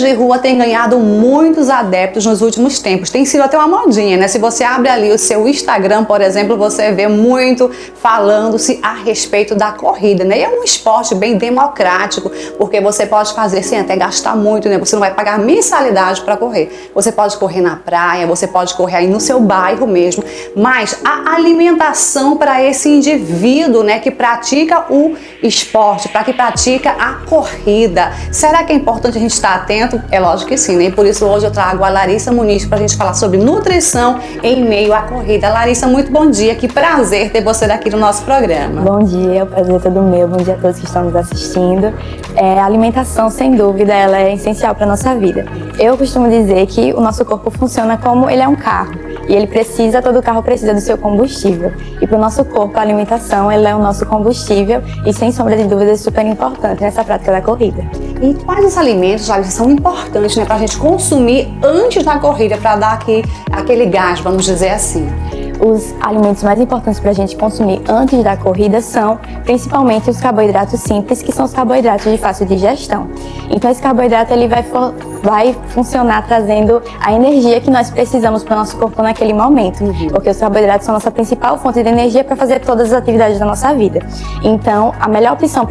de rua tem ganhado muitos adeptos nos últimos tempos. Tem sido até uma modinha, né? Se você abre ali o seu Instagram, por exemplo, você vê muito falando-se a respeito da corrida, né? E é um esporte bem democrático, porque você pode fazer sem até gastar muito, né? Você não vai pagar mensalidade para correr. Você pode correr na praia, você pode correr aí no seu bairro mesmo, mas a alimentação para esse indivíduo, né, que pratica o esporte, para que pratica a corrida, será que é importante a gente estar atento? É lógico que sim, né? E por isso hoje eu trago a Larissa Muniz para a gente falar sobre nutrição em meio à corrida. Larissa, muito bom dia, que prazer ter você aqui no nosso programa. Bom dia, o prazer é todo meu, bom dia a todos que estão nos assistindo. A alimentação, sem dúvida, ela é essencial para a nossa vida. Eu costumo dizer que o nosso corpo funciona como ele é um carro, e ele precisa, todo carro precisa do seu combustível. E para o nosso corpo, a alimentação, ela é o nosso combustível e, sem sombra de dúvida, é super importante nessa prática da corrida. E quais os alimentos, Larissa, são importantes, né, para a gente consumir antes da corrida, para dar aquele gás, vamos dizer assim? Os alimentos mais importantes para a gente consumir antes da corrida são principalmente os carboidratos simples, que são os carboidratos de fácil digestão. Então esse carboidrato ele vai funcionar trazendo a energia que nós precisamos para o nosso corpo naquele momento, porque os carboidratos são a nossa principal fonte de energia para fazer todas as atividades da nossa vida. Então a melhor opção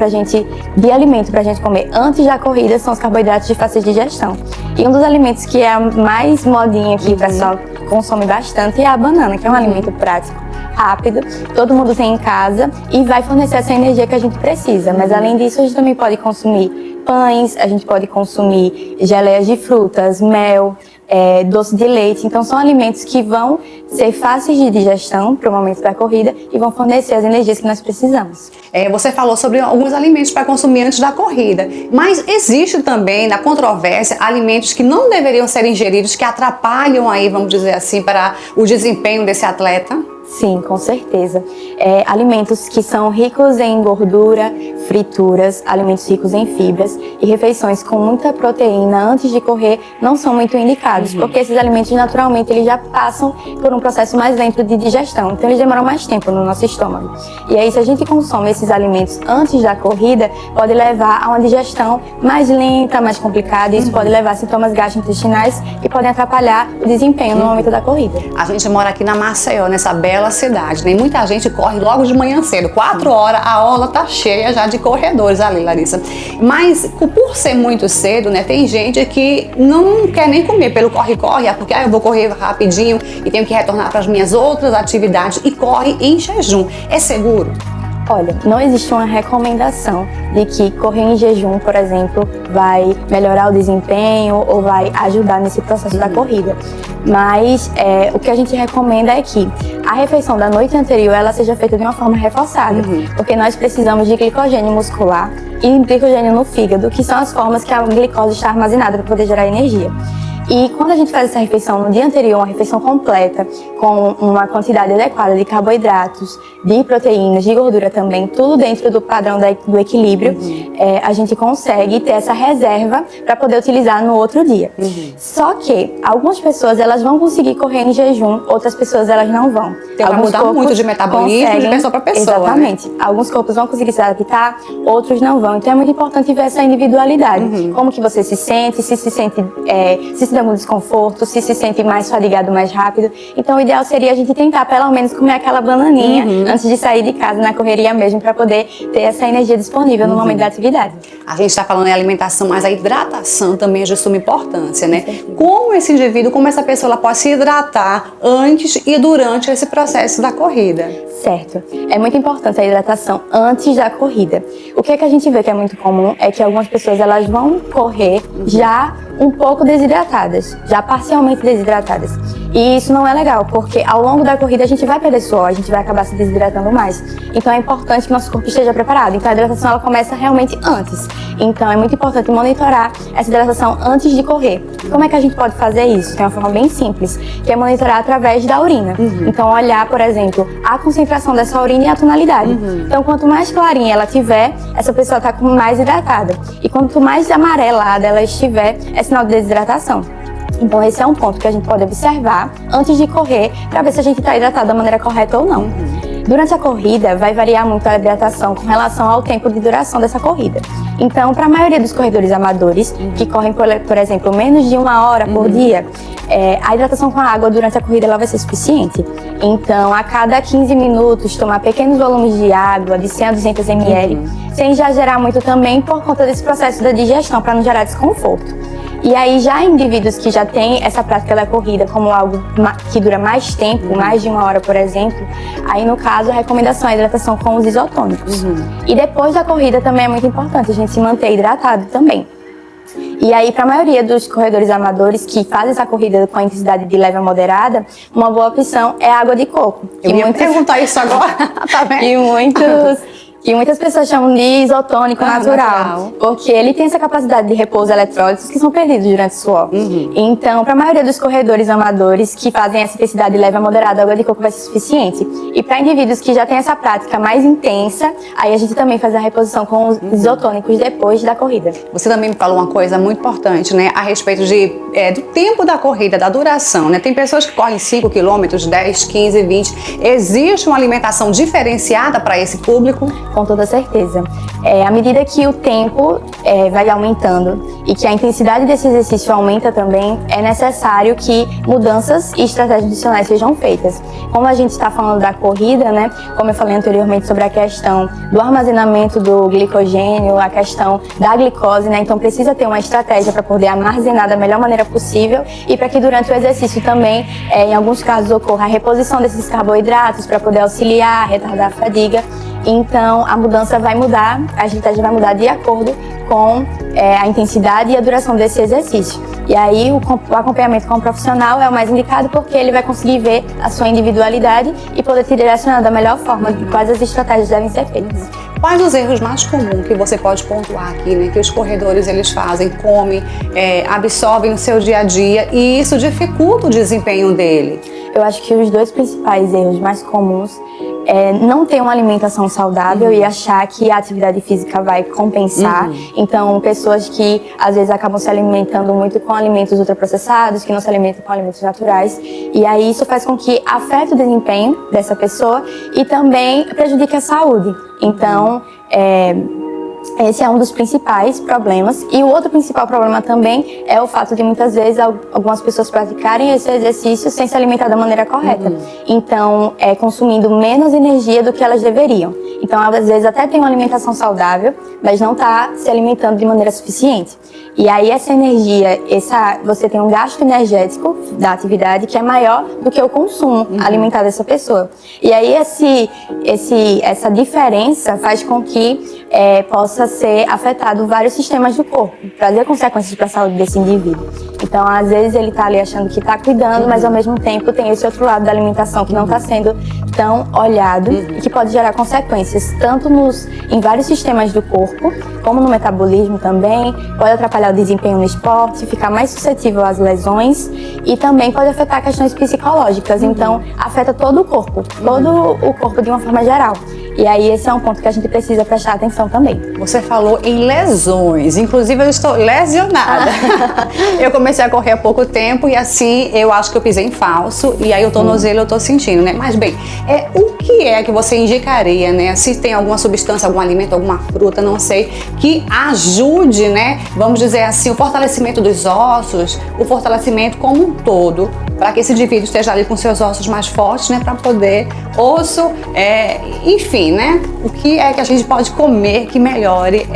de alimento para a gente comer antes da corrida são os carboidratos de fácil digestão. E um dos alimentos que é a mais modinha aqui, o pessoal consome bastante, é a banana, que é um alimento prático, rápido, todo mundo tem em casa e vai fornecer essa energia que a gente precisa. Mas além disso, a gente também pode consumir pães, a gente pode consumir geleias de frutas, mel, doce de leite. Então são alimentos que vão ser fáceis de digestão para o momento da corrida e vão fornecer as energias que nós precisamos. Você falou sobre alguns alimentos para consumir antes da corrida, mas existe também na controvérsia alimentos que não deveriam ser ingeridos, que atrapalham aí, vamos dizer assim, para o desempenho desse atleta? Sim, com certeza. Alimentos que são ricos em gordura, frituras, alimentos ricos em fibras e refeições com muita proteína antes de correr não são muito indicados, porque esses alimentos naturalmente eles já passam por um processo mais lento de digestão, então eles demoram mais tempo no nosso estômago. E aí se a gente consome esses alimentos antes da corrida, pode levar a uma digestão mais lenta, mais complicada, e isso pode levar a sintomas gastrointestinais que podem atrapalhar o desempenho no momento da corrida. A gente mora aqui na Maceió, nessa bela cidade, né? E muita gente corre logo de manhã cedo, 4 horas, a orla tá cheia já de corredores ali, Larissa. Mas por ser muito cedo, né, tem gente que não quer nem comer pelo corre-corre, porque eu vou correr rapidinho e tenho que retornar para as minhas outras atividades e corre em jejum. É seguro? Olha, não existe uma recomendação de que correr em jejum, por exemplo, vai melhorar o desempenho ou vai ajudar nesse processo da corrida. Mas o que a gente recomenda é que a refeição da noite anterior ela seja feita de uma forma reforçada, porque nós precisamos de glicogênio muscular e glicogênio no fígado, que são as formas que a glicose está armazenada para poder gerar energia. E quando a gente faz essa refeição no dia anterior, uma refeição completa, com uma quantidade adequada de carboidratos, de proteínas, de gordura também, tudo dentro do padrão do equilíbrio, a gente consegue ter essa reserva para poder utilizar no outro dia. Só que algumas pessoas elas vão conseguir correr em jejum, outras pessoas elas não vão. Então vai mudar muito de metabolismo de pessoa para pessoa. Exatamente. Né? Alguns corpos vão conseguir se adaptar, outros não vão. Então é muito importante ver essa individualidade. Como que você se sente, se sente algum desconforto, se sente mais fadigado mais rápido. Então o ideal seria a gente tentar pelo menos comer aquela bananinha antes de sair de casa na correria mesmo, para poder ter essa energia disponível no momento da atividade. A gente está falando em alimentação, mas a hidratação também é de suma importância, né? Como esse indivíduo, como essa pessoa ela pode se hidratar antes e durante esse processo da corrida? Certo. É muito importante a hidratação antes da corrida. O que é que a gente vê que é muito comum é que algumas pessoas elas vão correr já um pouco desidratadas, já parcialmente desidratadas. E isso não é legal, porque ao longo da corrida a gente vai perder suor, a gente vai acabar se desidratando mais. Então é importante que nosso corpo esteja preparado. Então a hidratação ela começa realmente antes. Então é muito importante monitorar essa hidratação antes de correr. Como é que a gente pode fazer isso? Tem uma forma bem simples, que é monitorar através da urina. Então olhar, por exemplo, a concentração dessa urina e a tonalidade. Então quanto mais clarinha ela tiver, essa pessoa está mais hidratada. E quanto mais amarelada ela estiver, é sinal de desidratação. Então esse é um ponto que a gente pode observar antes de correr, para ver se a gente está hidratado da maneira correta ou não. Durante a corrida, vai variar muito a hidratação com relação ao tempo de duração dessa corrida. Então, para a maioria dos corredores amadores, que correm, por exemplo, menos de 1 hora por dia, a hidratação com a água durante a corrida ela vai ser suficiente. Então, a cada 15 minutos, tomar pequenos volumes de água, de 100 a 200 ml, sem exagerar muito também por conta desse processo da digestão, para não gerar desconforto. E aí, já indivíduos que já têm essa prática da corrida como algo que dura mais tempo, mais de 1 hora, por exemplo, aí no caso a recomendação é a hidratação com os isotônicos. E depois da corrida também é muito importante a gente se manter hidratado também. E aí, para a maioria dos corredores amadores que fazem essa corrida com a intensidade de leve a moderada, uma boa opção é a água de coco. Eu ia perguntar isso agora, tá vendo? E muitas pessoas chamam de isotônico natural, porque ele tem essa capacidade de repor os eletrólitos que são perdidos durante o suor. Então, para a maioria dos corredores amadores que fazem essa intensidade leve a moderada, a água de coco vai ser suficiente. E para indivíduos que já têm essa prática mais intensa, aí a gente também faz a reposição com os isotônicos depois da corrida. Você também me falou uma coisa muito importante, né, a respeito do tempo da corrida, da duração, né? Tem pessoas que correm 5 quilômetros, 10, 15, 20. Existe uma alimentação diferenciada para esse público? Com toda certeza. À medida que o tempo vai aumentando e que a intensidade desse exercício aumenta também, é necessário que mudanças e estratégias adicionais sejam feitas. Como a gente está falando da corrida, né? Como eu falei anteriormente sobre a questão do armazenamento do glicogênio, a questão da glicose, né? Então precisa ter uma estratégia para poder armazenar da melhor maneira possível e para que durante o exercício também, em alguns casos, ocorra a reposição desses carboidratos para poder auxiliar, retardar a fadiga. Então, a mudança vai mudar, a estratégia vai mudar de acordo com a intensidade e a duração desse exercício. E aí, o acompanhamento com o profissional é o mais indicado porque ele vai conseguir ver a sua individualidade e poder te direcionar da melhor forma de quais as estratégias devem ser feitas. Quais os erros mais comuns que você pode pontuar aqui, né? Que os corredores eles fazem, comem, absorvem no seu dia a dia e isso dificulta o desempenho dele? Eu acho que os dois principais erros mais comuns é não ter uma alimentação saudável e achar que a atividade física vai compensar. Então, pessoas que às vezes acabam se alimentando muito com alimentos ultraprocessados, que não se alimentam com alimentos naturais. E aí isso faz com que afete o desempenho dessa pessoa e também prejudique a saúde. Então, esse é um dos principais problemas. E o outro principal problema também é o fato de muitas vezes algumas pessoas praticarem esse exercício sem se alimentar da maneira correta. Então, consumindo menos energia do que elas deveriam. Então, às vezes até tem uma alimentação saudável, mas não está se alimentando de maneira suficiente. E aí essa energia, você tem um gasto energético da atividade que é maior do que o consumo alimentar dessa pessoa. E aí essa diferença faz com que possa ser afetado vários sistemas do corpo, trazer consequências para a saúde desse indivíduo. Então, às vezes ele está ali achando que está cuidando, mas ao mesmo tempo tem esse outro lado da alimentação que não está sendo tão olhado e que pode gerar consequências tanto em vários sistemas do corpo, como no metabolismo também, pode atrapalhar o desempenho no esporte, ficar mais suscetível às lesões e também pode afetar questões psicológicas. Então, afeta todo o corpo de uma forma geral. E aí esse é um ponto que a gente precisa prestar atenção também. Você falou em lesões, inclusive eu estou lesionada. Eu comecei a correr há pouco tempo e assim eu acho que eu pisei em falso e aí o tornozelo eu tô sentindo, né? Mas bem, o que é que você indicaria, né? Se tem alguma substância, algum alimento, alguma fruta, não sei, que ajude, né? Vamos dizer assim, o fortalecimento dos ossos, o fortalecimento como um todo, para que esse indivíduo esteja ali com seus ossos mais fortes, né? Para poder enfim, né? O que é que a gente pode comer que melhore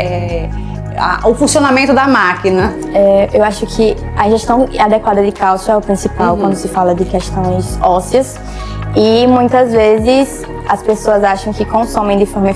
o funcionamento da máquina? Eu acho que a ingestão adequada de cálcio é o principal quando se fala de questões ósseas. E muitas vezes as pessoas acham que consomem de forma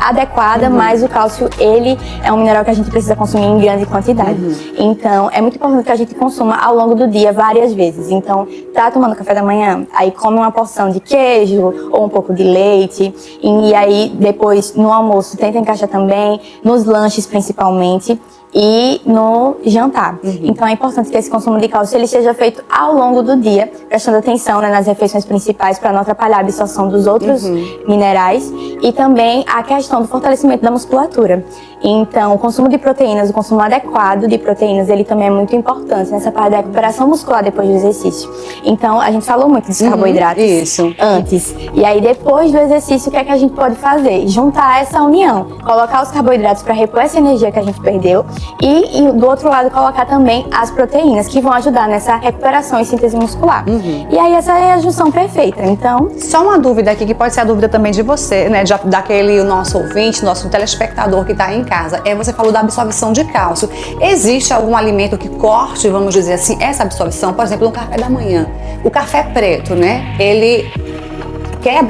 adequada, mas o cálcio, ele é um mineral que a gente precisa consumir em grande quantidade. Então, é muito importante que a gente consuma ao longo do dia várias vezes. Então, tá tomando café da manhã, aí come uma porção de queijo ou um pouco de leite, e aí depois no almoço tenta encaixar também, nos lanches principalmente, e no jantar. Então é importante que esse consumo de cálcio ele seja feito ao longo do dia, prestando atenção, né, nas refeições principais para não atrapalhar a absorção dos outros minerais e também a questão do fortalecimento da musculatura. Então, o consumo de proteínas, o consumo adequado de proteínas, ele também é muito importante nessa parte da recuperação muscular depois do exercício. Então, a gente falou muito dos carboidratos antes. E aí, depois do exercício, o que é que a gente pode fazer? Juntar essa união, colocar os carboidratos para repor essa energia que a gente perdeu e do outro lado, colocar também as proteínas, que vão ajudar nessa recuperação e síntese muscular. E aí, essa é a junção perfeita. Então, só uma dúvida aqui, que pode ser a dúvida também de você, né? Daquele nosso ouvinte, nosso telespectador que está aí em casa. Você falou da absorção de cálcio. Existe algum alimento que corte, vamos dizer assim, essa absorção? Por exemplo, no café da manhã. O café preto, né? Ele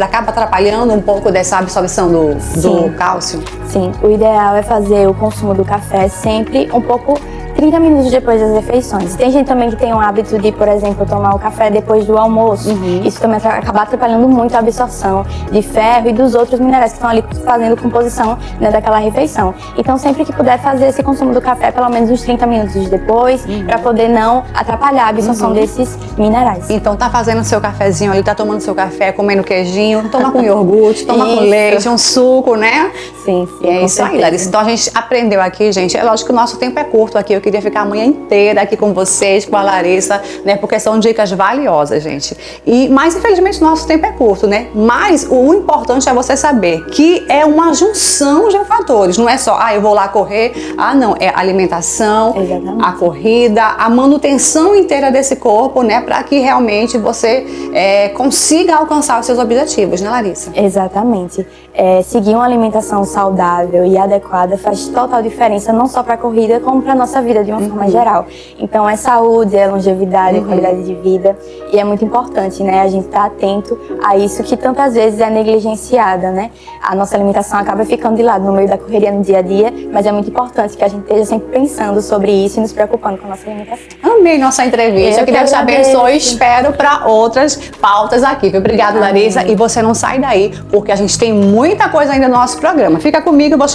acaba atrapalhando um pouco dessa absorção do cálcio? Sim, o ideal é fazer o consumo do café sempre um pouco 30 minutos depois das refeições. Tem gente também que tem o hábito de, por exemplo, tomar o café depois do almoço. Isso também acaba atrapalhando muito a absorção de ferro e dos outros minerais que estão ali fazendo composição, né, daquela refeição. Então, sempre que puder fazer esse consumo do café, pelo menos uns 30 minutos depois, para poder não atrapalhar a absorção desses minerais. Então, tá fazendo seu cafezinho ali, tá tomando seu café, comendo queijinho, toma com iogurte, toma com leite, um suco, né? Sim, E é isso aí, Larissa. Então, a gente aprendeu aqui, gente. É lógico que o nosso tempo é curto aqui. Eu queria ficar a manhã inteira aqui com vocês, com a Larissa, né? Porque são dicas valiosas, gente. Mas, infelizmente, o nosso tempo é curto, né? Mas o importante é você saber que é uma junção de fatores. Não é só, eu vou lá correr. Não. É a alimentação, a corrida, a manutenção inteira desse corpo, né? Para que realmente você consiga alcançar os seus objetivos, né, Larissa? Exatamente. Seguir uma alimentação saudável e adequada faz total diferença, não só para a corrida, como para a nossa vida de uma forma geral. Então, é saúde, é longevidade, é qualidade de vida. E é muito importante, né, a gente estar atento a isso que tantas vezes é negligenciada, né? A nossa alimentação acaba ficando de lado no meio da correria no dia a dia, mas é muito importante que a gente esteja sempre pensando sobre isso e nos preocupando com a nossa alimentação. Amei nossa entrevista. Que Deus te abençoe. Espero para outras pautas aqui. Obrigada, Larissa. E você não sai daí, porque a gente tem muita coisa ainda no nosso programa. Fica comigo, eu vou